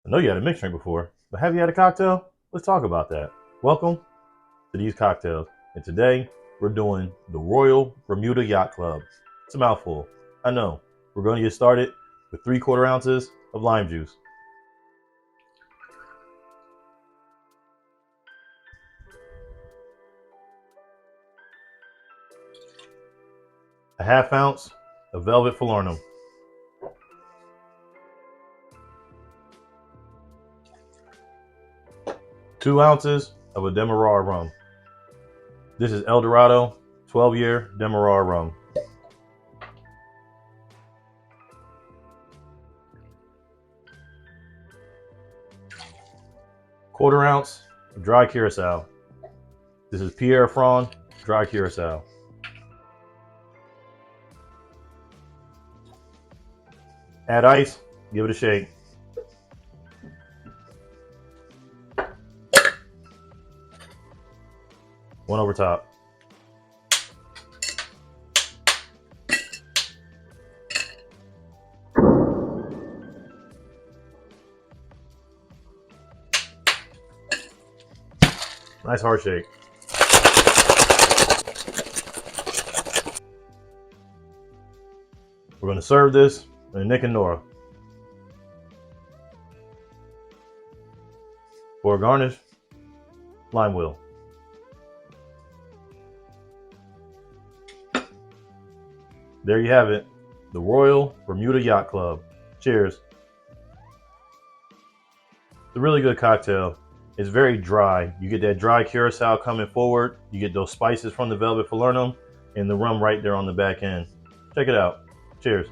I know you had a mixed drink before, but have you had a cocktail? Let's talk about that. Welcome to These Cocktails, and today we're doing the Royal Bermuda Yacht Club. It's a mouthful, I know. We're going to get started with 3/4 ounces of lime juice, a 1/2 ounce of velvet Falernum, 2 ounces of a Demerara Rum. This is El Dorado 12-year Demerara Rum. Quarter ounce of dry Curaçao. This is Pierre Franc dry Curaçao. Add ice, give it a shake. One over top. Nice hard shake. We're going to serve this in a Nick and Nora. For a garnish, lime wheel. There you have it, the Royal Bermuda Yacht Club. Cheers. It's a really good cocktail. It's very dry. You get that dry Curaçao coming forward. You get those spices from the velvet Falernum and the rum right there on the back end. Check it out. Cheers.